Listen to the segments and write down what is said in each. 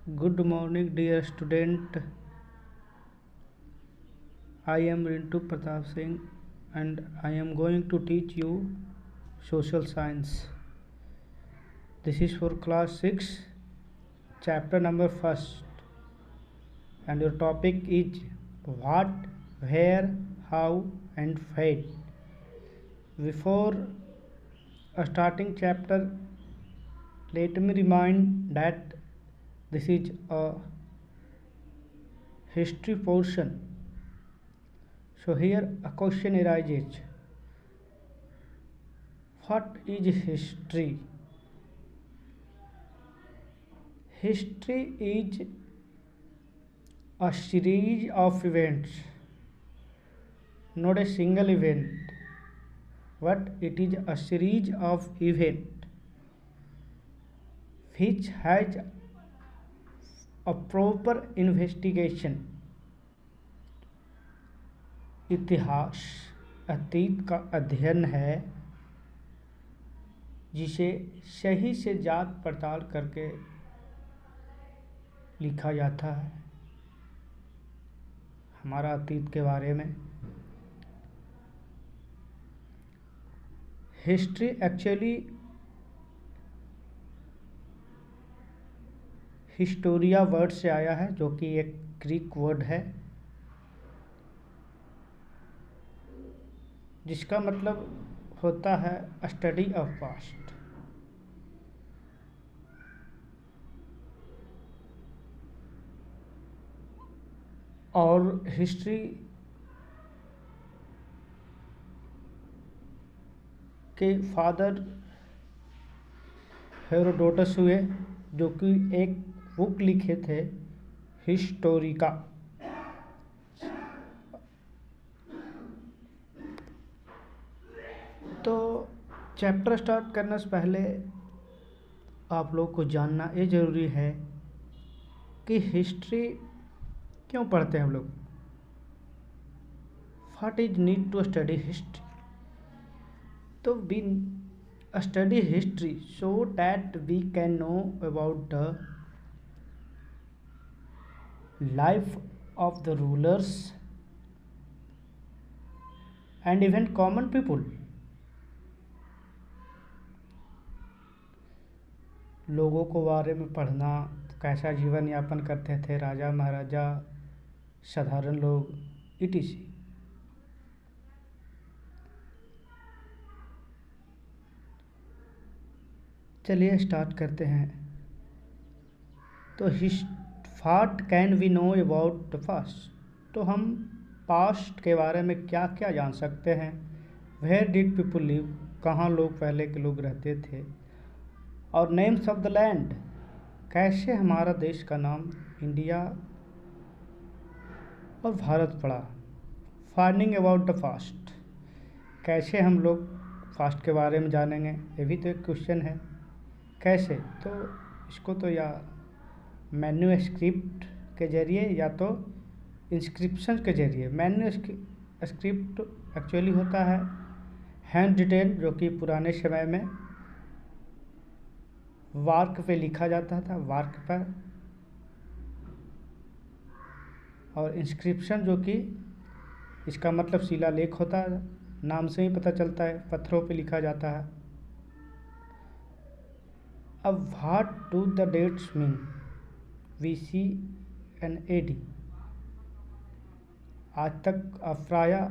Good morning, dear student. I am Rintu Pratap Singh and I am going to teach you social science. This is for class 6, chapter number 1st, and your topic is what, where, how, and fate. Before starting chapter, let me remind that this is a history portion. So here a question arises. What is history? History is a series of events, not a single event, but it is a series of events which has a proper investigation. इतिहास अतीत का अध्ययन है जिसे सही से जांच पड़ताल करके लिखा जाता है हमारा अतीत के बारे में. हिस्ट्री एक्चुअली हिस्टोरिया वर्ड से आया है जो कि एक ग्रीक वर्ड है जिसका मतलब होता है स्टडी ऑफ पास्ट. और हिस्ट्री के फादर हेरोडोटस हुए जो कि एक बुक लिखे थे हिस्टोरिका. तो चैप्टर स्टार्ट करने से पहले आप लोग को जानना ये ज़रूरी है कि हिस्ट्री क्यों पढ़ते हैं हम लोग. What is need to study history. तो we study history so that we can know about the life of the rulers and even common people. लोगों को बारे में पढ़ना, कैसा जीवन यापन करते थे राजा महाराजा, साधारण लोग, इटीसी. चलिए स्टार्ट करते हैं. तो what can we know about the past. तो हम पास्ट के बारे में क्या क्या जान सकते हैं. वेयर डिड पीपल लिव, कहाँ लोग पहले के लोग रहते थे. और नेम्स ऑफ द लैंड, कैसे हमारा देश का नाम इंडिया और भारत पड़ा. फाइंडिंग अबाउट द पास्ट, कैसे हम लोग पास्ट के बारे में जानेंगे. ये भी तो एक क्वेश्चन है. कैसे, तो इसको तो या मैन्युस्क्रिप्ट के जरिए या तो इंस्क्रिप्शन के जरिए. मैन्युस्क्रिप्ट एक्चुअली होता है हैंड रिटेन जो कि पुराने समय में वार्क पे लिखा जाता था, वार्क पर. और इंस्क्रिप्शन जो कि इसका मतलब शिलालेख होता है, नाम से ही पता चलता है, पत्थरों पे लिखा जाता है. अब what do the dates mean, BC and AD. आज तक प्रायः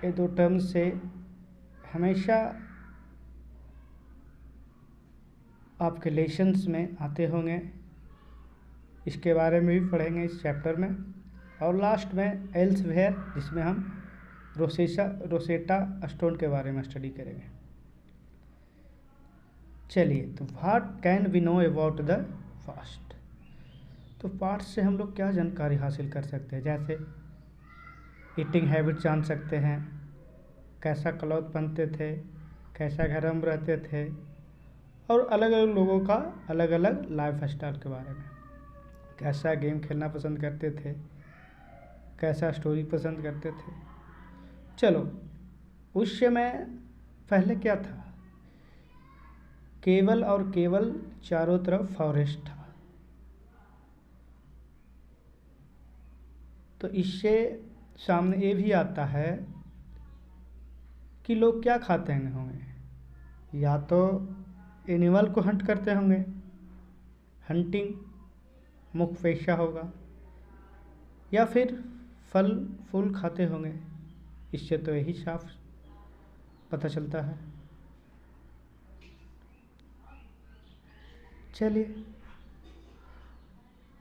ये दो टर्म से हमेशा आपके लेसन्स में आते होंगे. इसके बारे में भी पढ़ेंगे इस चैप्टर में. और लास्ट में एल्सवेयर, जिसमें हम रोसेटा स्टोन के बारे में स्टडी करेंगे. चलिए, तो what can we know about the past. तो पास्ट से हम लोग क्या जानकारी हासिल कर सकते हैं. जैसे ईटिंग हैबिट जान सकते हैं, कैसा क्लॉथ पहनते थे, कैसा घर में रहते थे, और अलग अलग लोगों का अलग अलग लाइफ स्टाइल के बारे में, कैसा गेम खेलना पसंद करते थे, कैसा स्टोरी पसंद करते थे. चलो, उस समय पहले क्या था, केवल और केवल चारों तरफ फॉरेस्ट था. तो इससे सामने ये भी आता है कि लोग क्या खाते होंगे। या तो एनिमल को हंट करते होंगे, हंटिंग मुख्य पेशा होगा, या फिर फल फूल खाते होंगे। इससे तो यही साफ पता चलता है। चलिए,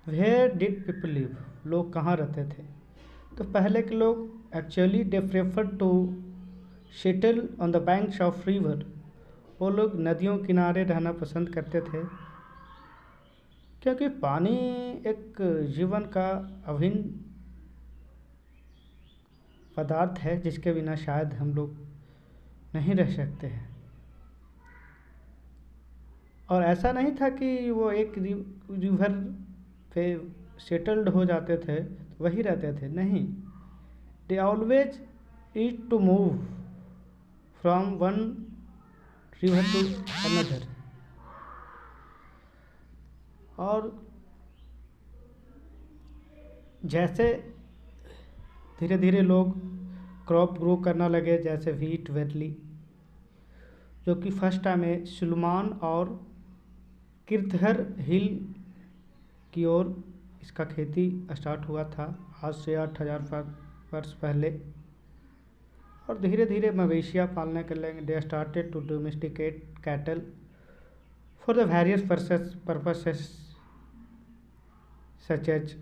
वेयर डिड पीपल लिव, लोग कहाँ रहते थे। तो पहले के लोग actually they prefer to settle on the banks of river, वो लोग नदियों किनारे रहना पसंद करते थे, क्योंकि पानी एक जीवन का अभिन्न पदार्थ है जिसके बिना शायद हम लोग नहीं रह सकते हैं। और ऐसा नहीं था कि वो एक रिवर पे सेटल्ड हो जाते थे तो वही रहते थे, नहीं। They always eat to move from one river to another. और जैसे धीरे धीरे लोग क्रॉप ग्रो करना लगे, जैसे व्हीट वैली, जो कि फर्स्ट टाइम में सुलेमान और किर्थहर हिल की ओर इसका खेती स्टार्ट हुआ था, आज से 8,000 वर्ष पहले। और धीरे धीरे मवेशियाँ पालने के लिए they started to domesticate cattle for the various purposes such as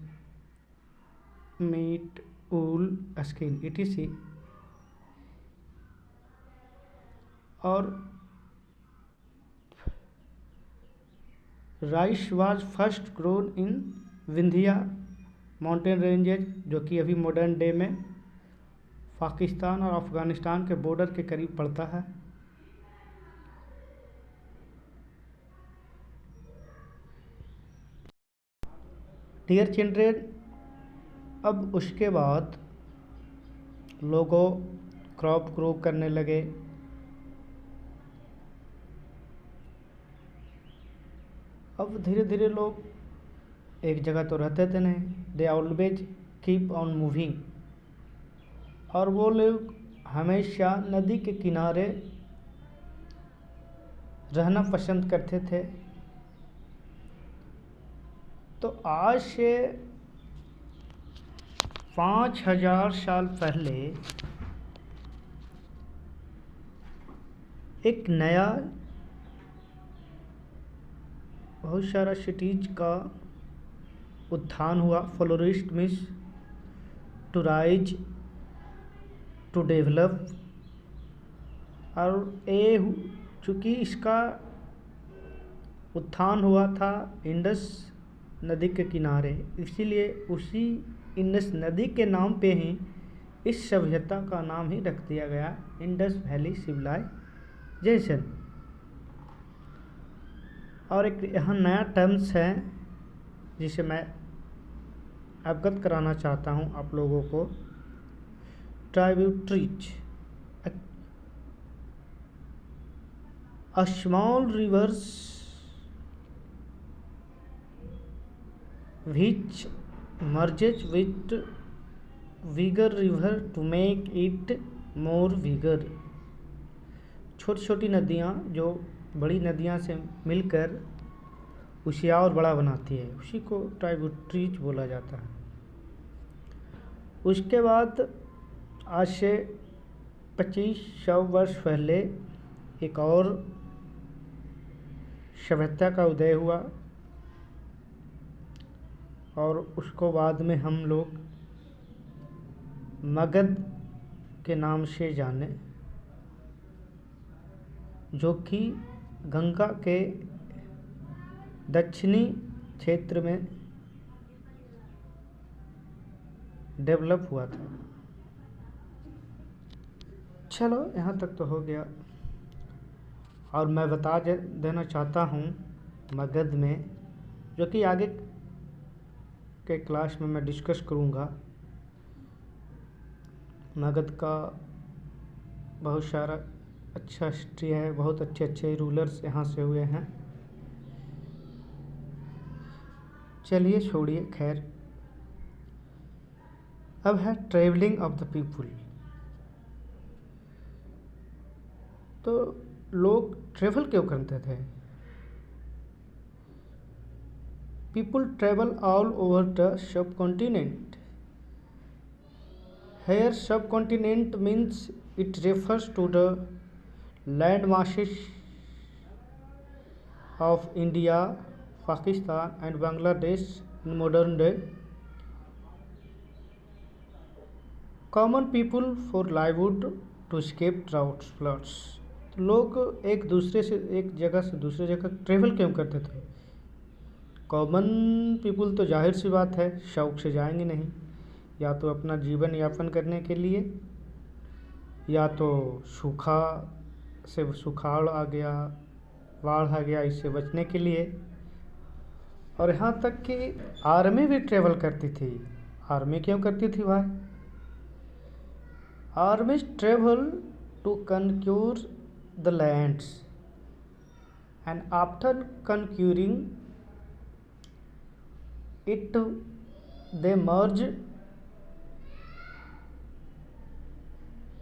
meat, wool, skin, etc. और rice was first grown in Vindhya mountain ranges, जो कि अभी मॉडर्न डे में पाकिस्तान और अफ़गानिस्तान के बॉर्डर के करीब पड़ता है। डियर चिल्ड्रेन, अब उसके बाद लोगों क्रॉप ग्रो करने लगे। अब धीरे धीरे लोग एक जगह तो रहते थे नहीं, they always keep on moving. और वो लोग हमेशा नदी के किनारे रहना पसंद करते थे। तो आज से 5,000 साल पहले एक नया बहुत सारा सिटीज का उत्थान हुआ। Flourish means to rise, to develop. और ये चूँकि इसका उत्थान हुआ था इंडस नदी के किनारे, इसीलिए उसी इंडस नदी के नाम पे ही इस सभ्यता का नाम ही रख दिया गया, इंडस वैली सिविलाइजेशन। और एक यहाँ नया टर्म्स है जिसे मैं अवगत कराना चाहता हूँ आप लोगों को। Tributaries, a small reverse which merges with bigger river to make it more bigger। छोटी छोटी नदियाँ जो बड़ी नदियाँ से मिलकर उसे और बड़ा बनाती है, उसी को ट्राइब्यूटरीज बोला जाता है। उसके बाद आज से 2500 वर्ष पहले एक और सभ्यता का उदय हुआ, और उसको बाद में हम लोग मगध के नाम से जाने, जो कि गंगा के दक्षिणी क्षेत्र में डेवलप हुआ था। चलो यहाँ तक तो हो गया। और मैं बता देना चाहता हूँ मगध में, जो कि आगे के क्लास में मैं डिस्कस करूँगा। मगध का बहुत सारा अच्छा हिस्ट्री है, बहुत अच्छे अच्छे रूलर्स यहाँ से हुए हैं। चलिए छोड़िए, खैर। अब है ट्रेवलिंग ऑफ द पीपुल। तो लोग ट्रेवल क्यों करते थे? People travel all over the subcontinent. Here subcontinent means it refers to the land masses of India, Pakistan and Bangladesh in modern day. Common people for livelihood to escape droughts, floods. तो लोग एक दूसरे से एक जगह से दूसरे जगह ट्रेवल क्यों करते थे? कॉमन पीपुल तो जाहिर सी बात है शौक से जाएंगे नहीं, या तो अपना जीवन यापन करने के लिए, या तो सूखा से सुखाड़ आ गया, बाढ़ आ गया, इससे बचने के लिए। और यहाँ तक कि आर्मी भी ट्रेवल करती थी। आर्मी क्यों करती थी भाई? Army travel to conquer the lands and after conquering it they merge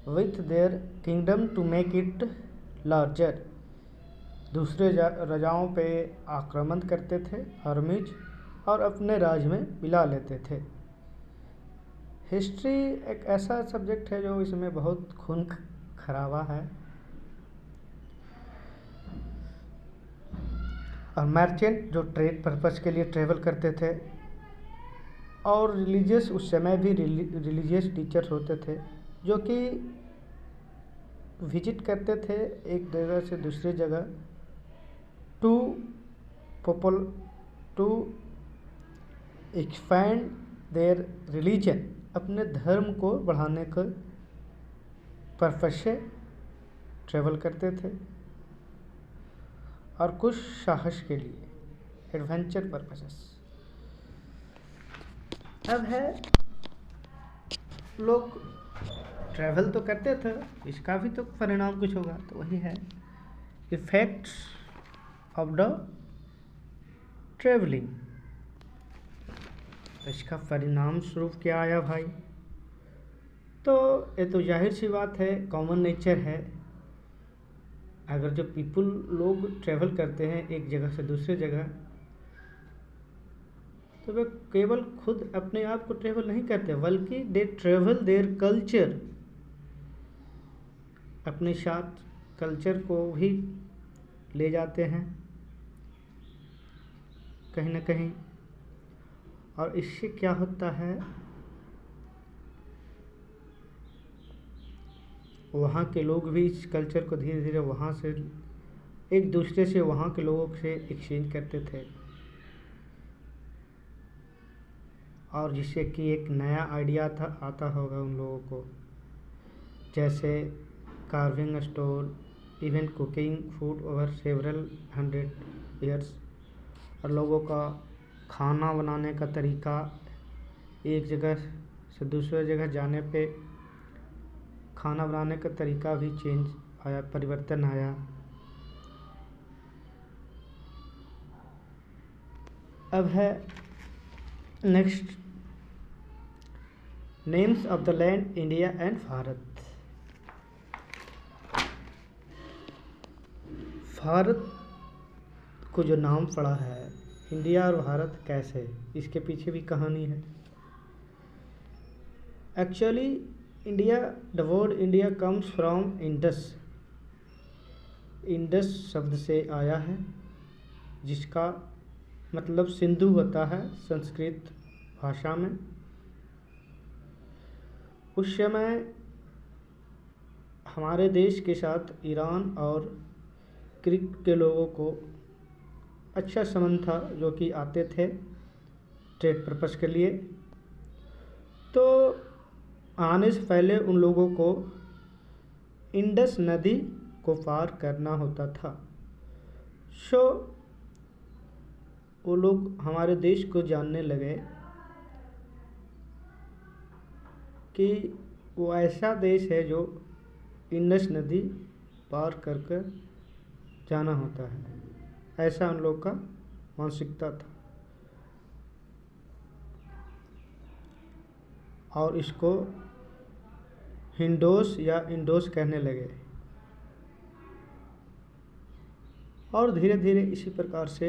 with their kingdom to make it larger. दूसरे राजाओं पे आक्रमण करते थे आर्मीज और अपने राज्य में मिला लेते थे। हिस्ट्री एक ऐसा सब्जेक्ट है जो इसमें बहुत खून खराबा है। और मर्चेंट जो ट्रेड पर्पस के लिए ट्रेवल करते थे, और रिलीजियस उस समय भी रिलीजियस टीचर्स होते थे जो कि विजिट करते थे एक जगह से दूसरी जगह टू एक्सपैंड देयर रिलीजन, अपने धर्म को बढ़ाने का पर्पस से ट्रेवल करते थे, और कुछ साहस के लिए, एडवेंचर पर्पसेस। अब है लोग ट्रैवल तो करते थे, इसका भी तो परिणाम कुछ होगा, तो वही है इफेक्ट्स ऑफ द ट्रेवलिंग। तो इसका परिणाम स्वरूप क्या आया भाई? तो ये तो जाहिर सी बात है, कॉमन नेचर है। अगर जो पीपुल लोग ट्रैवल करते हैं एक जगह से दूसरे जगह, तो वे केवल खुद अपने आप को ट्रैवल नहीं करते, बल्कि दे ट्रैवल देयर कल्चर, अपने साथ कल्चर को भी ले जाते हैं कहीं ना कहीं। और इससे क्या होता है, वहाँ के लोग भी इस कल्चर को धीरे धीरे वहाँ से एक दूसरे से, वहाँ के लोगों से एक्सचेंज करते थे, और जिससे कि एक नया आइडिया आता होगा उन लोगों को, जैसे carving stone, even cooking food over several 100 years. और लोगों का खाना बनाने का तरीका एक जगह से दूसरे जगह जाने पे खाना बनाने का तरीका भी चेंज आया, परिवर्तन आया। अब है next, names of the land India and Bharat. Bharat को जो नाम पड़ा है, इंडिया और भारत कैसे, इसके पीछे भी कहानी है। Actually India, the word India comes from Indus. Indus शब्द से आया है, जिसका मतलब सिंधु होता है संस्कृत भाषा में। उस समय हमारे देश के साथ ईरान और ग्रीक के लोगों को अच्छा संबंध था, जो कि आते थे ट्रेड पर्पस के लिए। तो आने से पहले उन लोगों को इंडस नदी को पार करना होता था। सो वो लोग हमारे देश को जानने लगे कि वो ऐसा देश है जो इंडस नदी पार कर कर जाना होता है, ऐसा उन लोग का मानसिकता था। और इसको हिंडोस या इंडोस कहने लगे। और धीरे धीरे इसी प्रकार से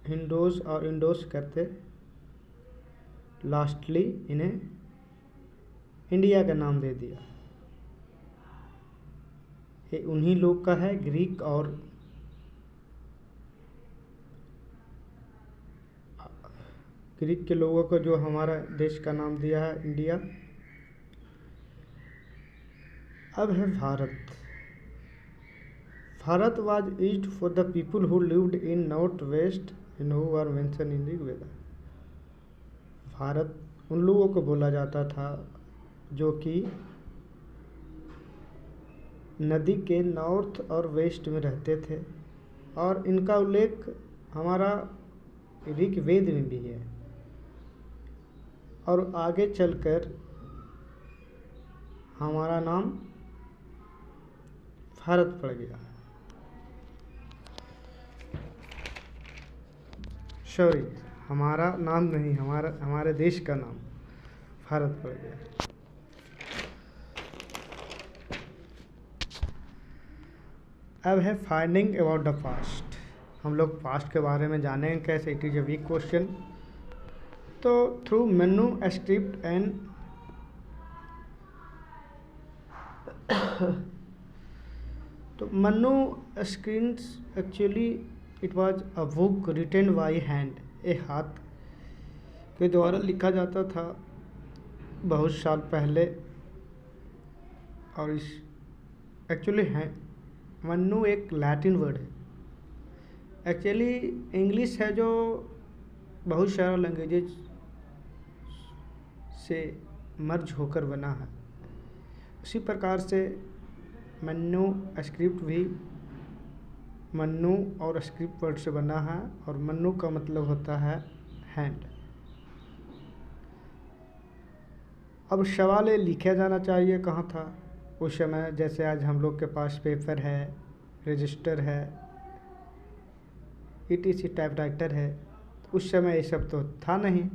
हिंडोस और इंडोस करते लास्टली इन्हें इंडिया का नाम दे दिया। ये उन्हीं लोग का है, ग्रीक और ग्रीक के लोगों को जो हमारा देश का नाम दिया है इंडिया। अब है Bharat. Bharat was used for the people who lived in north west and who are mentioned in Rig वेदा। भारत उन लोगों को बोला जाता था जो कि नदी के नॉर्थ और वेस्ट में रहते थे, और इनका उल्लेख हमारा ऋग वेद में भी है। और आगे चलकर हमारा नाम भारत पड़ गया। सॉरी, हमारा नाम नहीं, हमारे देश का नाम भारत पड़ गया। अब है फाइंडिंग अबाउट द पास्ट। हम लोग पास्ट के बारे में जानेंगे कैसे। It is a weak question. तो थ्रू मैन्युस्क्रिप्ट एंड तो manuscripts actually it was a book written by hand, ए हाथ के द्वारा लिखा जाता था बहुत साल पहले। और इस एक्चुअली है मन्नू एक लैटिन वर्ड है। एक्चुअली इंग्लिश है जो बहुत सारा लैंग्वेजेज से मर्ज होकर बना है। उसी प्रकार से मन्नू स्क्रिप्ट भी मन्नू और स्क्रिप्ट वर्ड से बना है, और मन्नू का मतलब होता है हैंड। अब सवाल ये लिखा जाना चाहिए कहाँ था उस समय। जैसे आज हम लोग के पास पेपर है, रजिस्टर है, ETC टाइपराइटर है। उस समय ये सब तो था नहीं,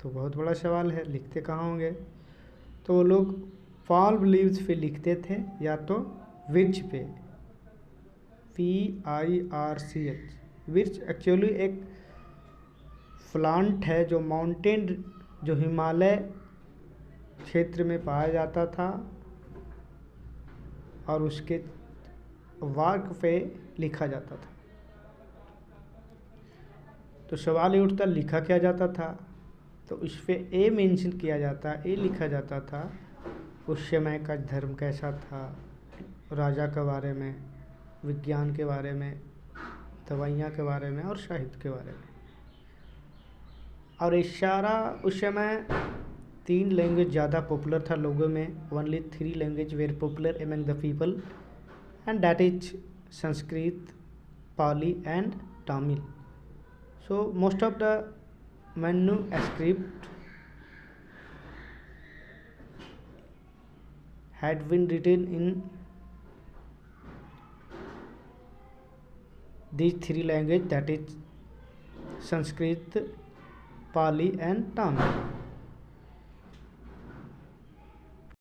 तो बहुत बड़ा सवाल है, लिखते कहाँ होंगे। तो वो लोग पाल्म लीव्स पे लिखते थे या तो विर्च पे, PIRCH। विर्च एक्चुअली एक प्लांट है जो माउंटेन, जो हिमालय क्षेत्र में पाया जाता था, और उसके वार्क पे लिखा जाता था। तो सवाल ये उठता लिखा क्या जाता था, तो उस पर ए मेंशन किया जाता, ए लिखा जाता था उस समय का धर्म कैसा था, राजा के बारे में, विज्ञान के बारे में, दवाइयाँ के बारे में और साहित्य के बारे में। और इशारा उस समय 3 लैंग्वेज ज़्यादा पॉपुलर था लोगों में। Only 3 language were popular among the people, and that is Sanskrit, Pali and Tamil. So most of the manuscript had been written in these 3 languages, that is Sanskrit, Pali and Tamil.